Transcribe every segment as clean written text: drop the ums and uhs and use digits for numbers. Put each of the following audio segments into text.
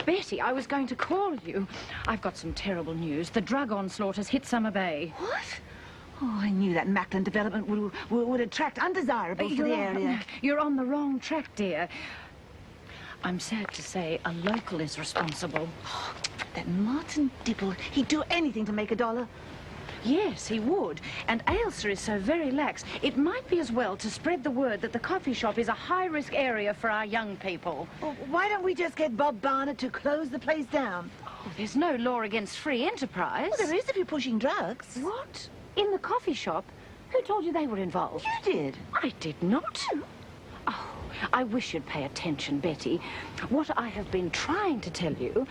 Betty, I was going to call you. I've got some terrible news. The drug onslaught has hit Summer Bay. What? Oh, I knew that Macklin development would attract undesirables to the area. You're on the wrong track, dear. I'm sad to say a local is responsible. Oh, that Martin Dibble, he'd do anything to make a dollar. Yes, he would. And Ailsa is so very lax. It might be as well to spread the word that the coffee shop is a high-risk area for our young people. Well, why don't we just get Bob Barnett to close the place down? Oh, there's no law against free enterprise. Well, there is if you're pushing drugs. What? In the coffee shop? Who told you they were involved? You did. I did not. Oh, I wish you'd pay attention, Betty. What I have been trying to tell you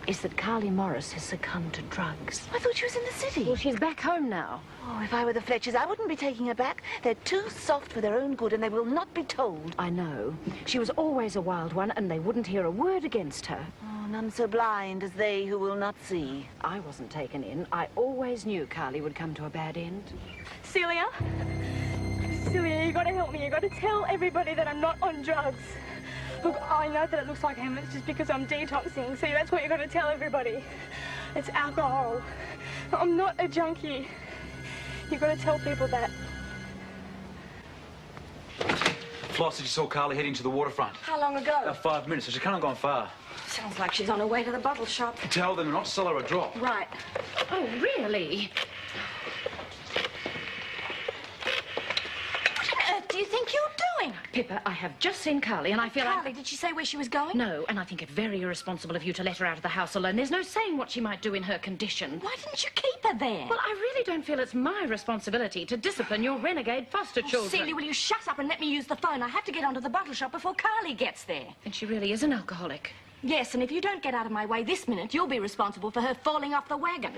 is that Carly Morris has succumbed to drugs. I thought she was in the city. Well, she's back home now. Oh, if I were the Fletchers, I wouldn't be taking her back. They're too soft for their own good, and they will not be told. I know. She was always a wild one, and they wouldn't hear a word against her. Oh, none so blind as they who will not see. I wasn't taken in. I always knew Carly would come to a bad end. Celia? Celia, you gotta help me. You gotta tell everybody that I'm not on drugs. Look, I know that it looks like I am. It's just because I'm detoxing. See, that's what you gotta tell everybody. It's alcohol. I'm not a junkie. You gotta tell people that. Flossie just saw Carly heading to the waterfront. How long ago? About 5 minutes, so she can't have gone far. Sounds like she's on her way to the bottle shop. Tell them not to sell her a drop. Right. Oh, really? What on earth do you think you're doing? Pippa, I have just seen Carly, and I feel Carly, did she say where she was going? No, and I think it very irresponsible of you to let her out of the house alone. There's no saying what she might do in her condition. Why didn't you keep her there? Well, I really don't feel it's my responsibility to discipline your renegade foster children. Celia, will you shut up and let me use the phone? I have to get onto the bottle shop before Carly gets there. And she really is an alcoholic. Yes, and if you don't get out of my way this minute, you'll be responsible for her falling off the wagon.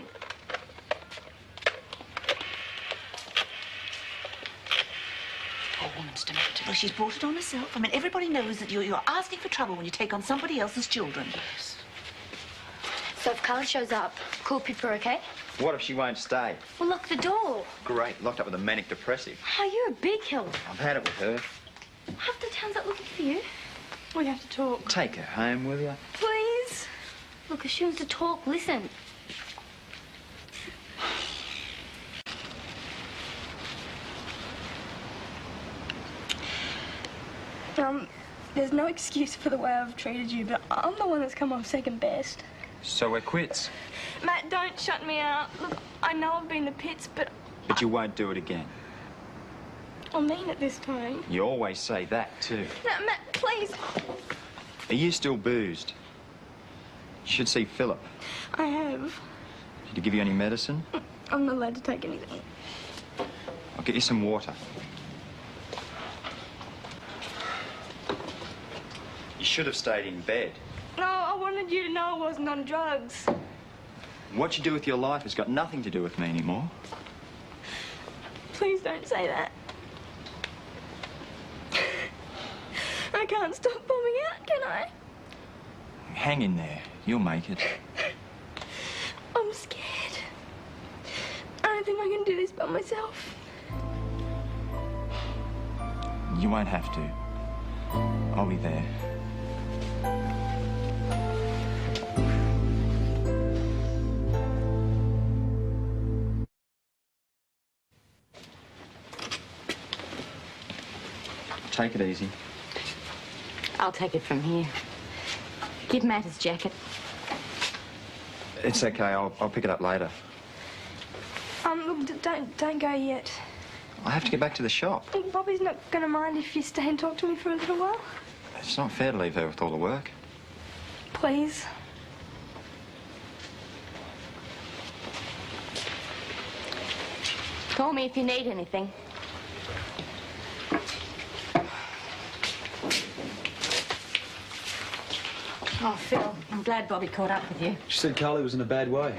Poor woman's demented. Well, she's brought it on herself. I mean, everybody knows that you're asking for trouble when you take on somebody else's children. Yes. So if Carly shows up, call Pippa, okay? What if she won't stay? Well, lock the door. Great, locked up with a manic depressive. Oh, you're a big help. I've had it with her. Half the town's up looking for you. We have to talk. Take her home, will you? Please. Look, if she wants to talk, listen. There's no excuse for the way I've treated you, but I'm the one that's come off second best. So we're quits. Matt, don't shut me out. Look, I know I've been to pits, but But you won't do it again. I mean it this time. You always say that, too. No, Matt, please. Are you still boozed? You should see Philip. I have. Did he give you any medicine? I'm not allowed to take anything. I'll get you some water. You should have stayed in bed. No, I wanted you to know I wasn't on drugs. What you do with your life has got nothing to do with me anymore. Please don't say that. I can't stop bombing out, can I? Hang in there. You'll make it. I'm scared. I don't think I can do this by myself. You won't have to. I'll be there. Take it easy. I'll take it from here. Give Matt his jacket. It's okay. I'll pick it up later. Look, don't go yet. I have to get back to the shop. Bobby's not going to mind if you stay and talk to me for a little while. It's not fair to leave her with all the work. Please. Call me if you need anything. Oh, Phil, I'm glad Bobby caught up with you. She said Carly was in a bad way.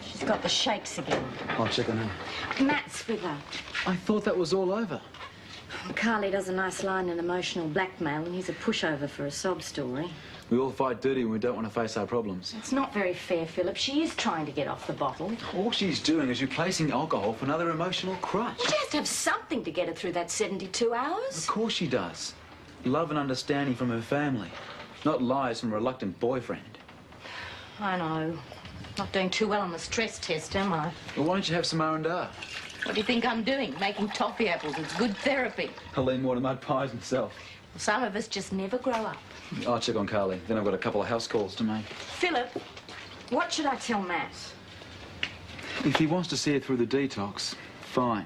She's got the shakes again. I'll check on her. Matt's with her. I thought that was all over. Carly does a nice line in emotional blackmail, and he's a pushover for a sob story. We all fight dirty when we don't want to face our problems. It's not very fair, Philip. She is trying to get off the bottle. All she's doing is replacing alcohol for another emotional crutch. Well, she has to have something to get her through that 72 hours. Of course she does. Love and understanding from her family, not lies from a reluctant boyfriend. I know. Not doing too well on the stress test, am I? Well, why don't you have some R&R? What do you think I'm doing? Making toffee apples. It's good therapy. I'll eat more than mud pies myself. Well, some of us just never grow up. I'll check on Carly. Then I've got a couple of house calls to make. Philip, what should I tell Matt? If he wants to see her through the detox, fine.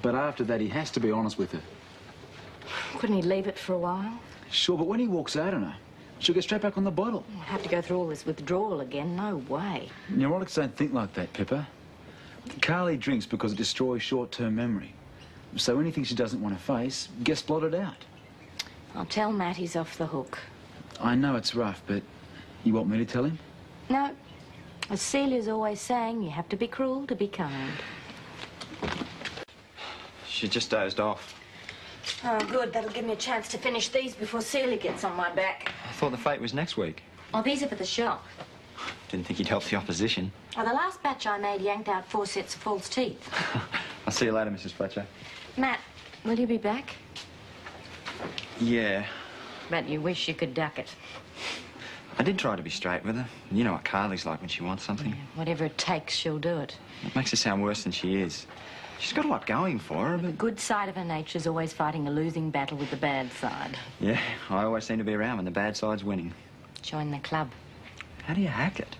But after that, he has to be honest with her. Couldn't he leave it for a while? Sure, but when he walks out on her, she'll get straight back on the bottle. We'll have to go through all this withdrawal again. No way. Neurotics don't think like that, Pippa. Carly drinks because it destroys short-term memory. So anything she doesn't want to face gets blotted out. I'll tell Matt he's off the hook. I know it's rough, but you want me to tell him? No. As Celia's always saying, you have to be cruel to be kind. She just dozed off. Oh, good. That'll give me a chance to finish these before Celia gets on my back. I thought the fate was next week. Oh, these are for the shop. Didn't think you'd help the opposition. Oh, the last batch I made yanked out 4 sets of false teeth. I'll see you later, Mrs. Fletcher. Matt, will you be back? Yeah. Bet you wish you could duck it. I did try to be straight with her. You know what Carly's like when she wants something. Whatever it takes, she'll do it. It makes her sound worse than she is. She's got a lot going for her, The but... good side of her nature's always fighting a losing battle with the bad side. Yeah, I always seem to be around when the bad side's winning. Join the club. How do you hack it?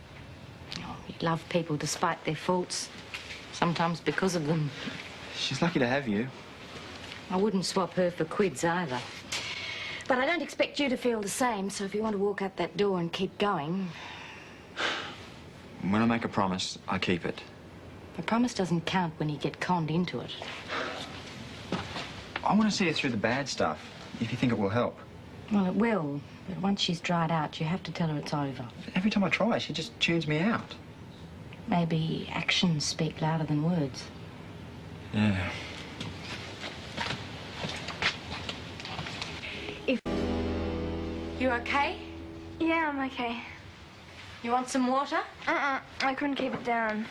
Oh, you love people despite their faults. Sometimes because of them. She's lucky to have you. I wouldn't swap her for quids either. But I don't expect you to feel the same, so if you want to walk out that door and keep going... When I make a promise, I keep it. A promise doesn't count when you get conned into it. I want to see her through the bad stuff, if you think it will help. Well, it will, but once she's dried out, you have to tell her it's over. Every time I try, she just tunes me out. Maybe actions speak louder than words. Yeah. You okay? Yeah, I'm okay. You want some water? I couldn't keep it down.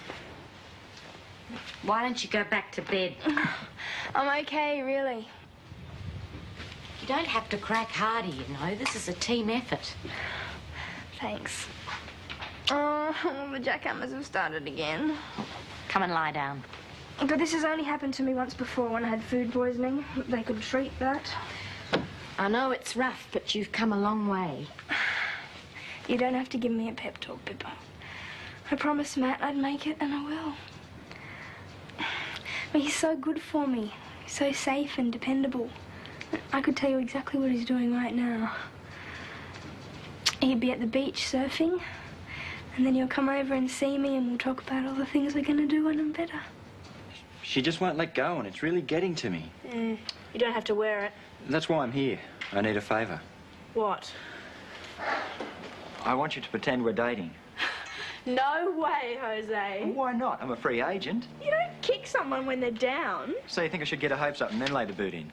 Why don't you go back to bed? I'm okay, really. You don't have to crack harder, you know. This is a team effort. Thanks. Oh, the jackhammers have started again. Come and lie down. But this has only happened to me once before when I had food poisoning. They could treat that. I know it's rough, but you've come a long way. You don't have to give me a pep talk, Pippa. I promised Matt I'd make it, and I will. But he's so good for me. He's so safe and dependable. I could tell you exactly what he's doing right now. He'd be at the beach surfing, and then he'll come over and see me, and we'll talk about all the things we're going to do when I'm better. She just won't let go, and it's really getting to me. You don't have to wear it. That's why I'm here. I need a favour. What? I want you to pretend we're dating. No way, Jose. Why not? I'm a free agent. You don't kick someone when they're down. So you think I should get her hopes up and then lay the boot in?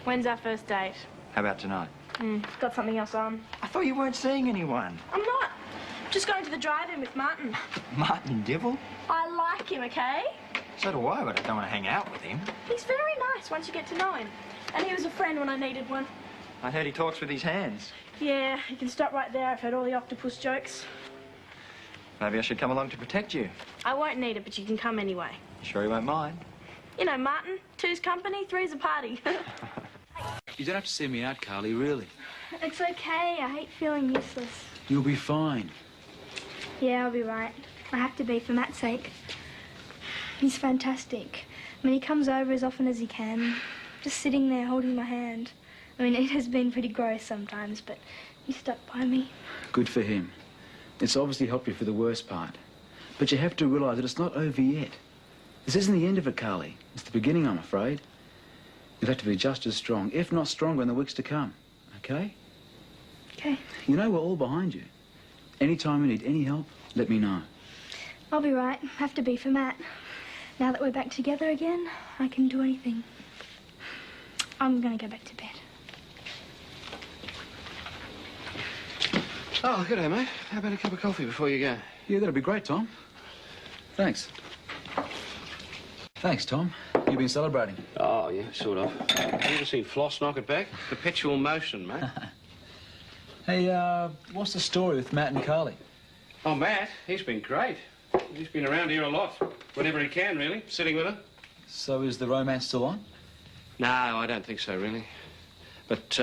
When's our first date? How about tonight? Got something else on. I thought you weren't seeing anyone. I'm not. Just going to the drive-in with Martin. Martin Dibble? I like him, okay? So do I, but I don't want to hang out with him. He's very nice once you get to know him. And he was a friend when I needed one. I heard he talks with his hands. Yeah, you can stop right there. I've heard all the octopus jokes. Maybe I should come along to protect you. I won't need it, but you can come anyway. Sure you won't mind? You know, Martin, 2's company, 3's a party. You don't have to see me out, Carly, really. It's okay. I hate feeling useless. You'll be fine. Yeah, I'll be right. I have to be for Matt's sake. He's fantastic. I mean, he comes over as often as he can, just sitting there holding my hand. I mean, it has been pretty gross sometimes, but he stuck by me. Good for him. It's obviously helped you for the worst part. But you have to realise that it's not over yet. This isn't the end of it, Carly. It's the beginning, I'm afraid. You'll have to be just as strong, if not stronger, in the weeks to come. Okay? Okay. You know we're all behind you. Anytime you need any help, let me know. I'll be right. Have to be for Matt. Now that we're back together again, I can do anything. I'm gonna go back to bed. Oh, good day, mate. How about a cup of coffee before you go? Yeah, that'd be great, Tom. Thanks. Thanks, Tom. You've been celebrating. Oh, yeah, sort of. Have you ever seen Floss knock it back? Perpetual motion, mate. Hey, what's the story with Matt and Carly? Oh, Matt, he's been great. He's been around here a lot. Whenever he can, really, sitting with her. So is the romance still on? No, I don't think so, really. But,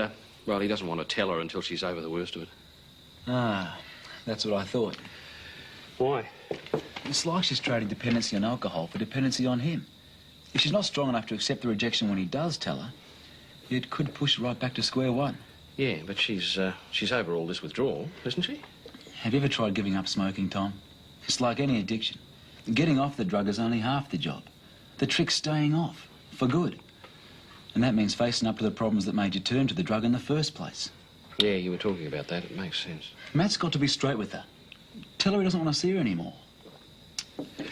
well, he doesn't want to tell her until she's over the worst of it. Ah, that's what I thought. Why? It's like she's trading dependency on alcohol for dependency on him. If she's not strong enough to accept the rejection when he does tell her, it could push her right back to square one. Yeah, but she's over all this withdrawal, isn't she? Have you ever tried giving up smoking, Tom? It's like any addiction. Getting off the drug is only half the job. The trick's staying off, for good. And that means facing up to the problems that made you turn to the drug in the first place. Yeah, you were talking about that. It makes sense. Matt's got to be straight with her. Tell her he doesn't want to see her anymore.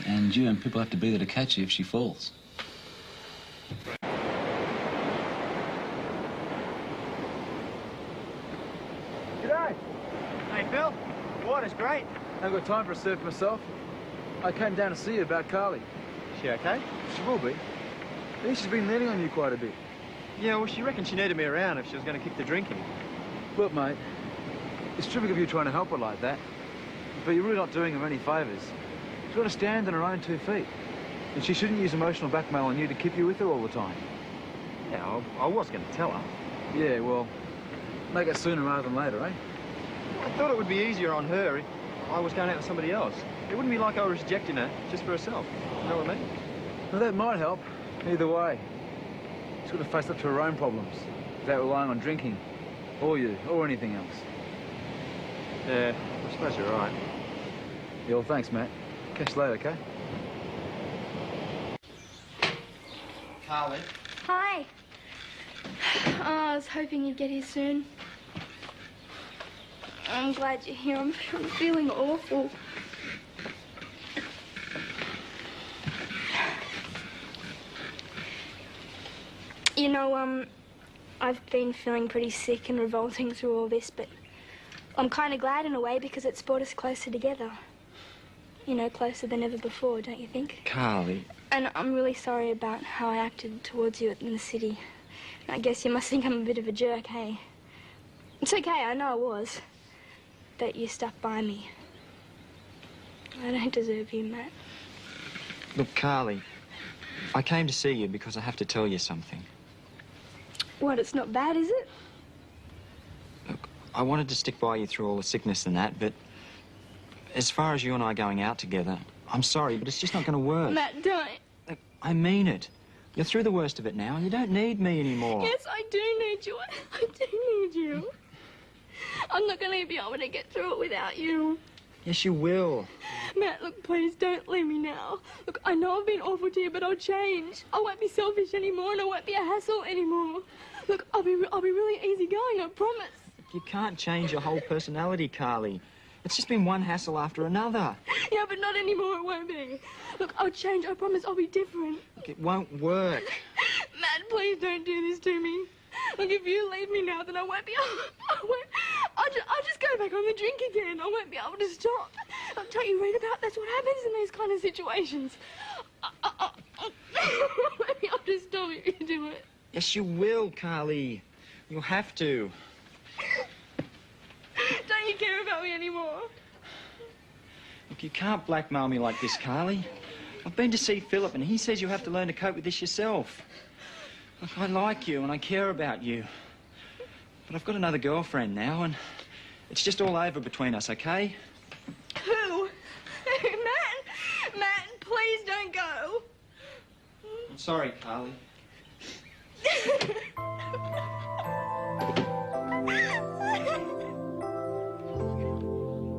And you and people have to be there to catch her if she falls. G'day. Hey, Phil. Water's great. I haven't got time for a surf myself. I came down to see you about Carly. She okay? She will be. I think she's been leaning on you quite a bit. Yeah, well, she reckoned she needed me around if she was going to kick the drinking. Look, mate, it's terrific of you trying to help her like that, but you're really not doing her any favours. She's got to stand on her own 2 feet, and she shouldn't use emotional blackmail on you to keep you with her all the time. Yeah, I was going to tell her. Yeah, well, make it sooner rather than later, eh? I thought it would be easier on her if I was going out with somebody else. It wouldn't be like I was rejecting her just for herself. You know what I mean? Well, that might help. Either way, she's got to face up to her own problems without relying on drinking, or you, or anything else. Yeah, I suppose you're right. Yeah, well, thanks, Matt. Catch you later, okay? Carly? Hi. Oh, I was hoping you'd get here soon. I'm glad you're here. I'm feeling awful. You know, I've been feeling pretty sick and revolting through all this, but I'm kind of glad in a way because it's brought us closer together. You know, closer than ever before, don't you think? Carly. And I'm really sorry about how I acted towards you in the city. I guess you must think I'm a bit of a jerk, hey? It's okay, I know I was. But you stuck by me. I don't deserve you, Matt. Look, Carly, I came to see you because I have to tell you something. What, it's not bad, is it? Look, I wanted to stick by you through all the sickness and that, but as far as you and I going out together, I'm sorry, but it's just not going to work. Matt, don't. Look, I mean it. You're through the worst of it now, and you don't need me anymore. Yes, I do need you. I do need you. I'm not going to be able to get through it without you. Yes, you will. Matt, look, please don't leave me now. Look, I know I've been awful to you, but I'll change. I won't be selfish anymore, and I won't be a hassle anymore. Look, I'll be really easygoing, I promise. You can't change your whole personality, Carly. It's just been one hassle after another. Yeah, but not anymore, it won't be. Look, I'll change, I promise, I'll be different. Look, it won't work. Matt, please don't do this to me. Look, if you leave me now, then I won't be able... I'll just go back on the drink again. I won't be able to stop. Don't you read about that's what happens in these kind of situations? Maybe I'll just stop if you do it. Yes, you will, Carly. You'll have to. Don't you care about me anymore? Look, you can't blackmail me like this, Carly. I've been to see Philip, and he says you have to learn to cope with this yourself. Look, I like you, and I care about you. But I've got another girlfriend now, and it's just all over between us, okay? Who? Matt, please don't go. I'm sorry, Carly.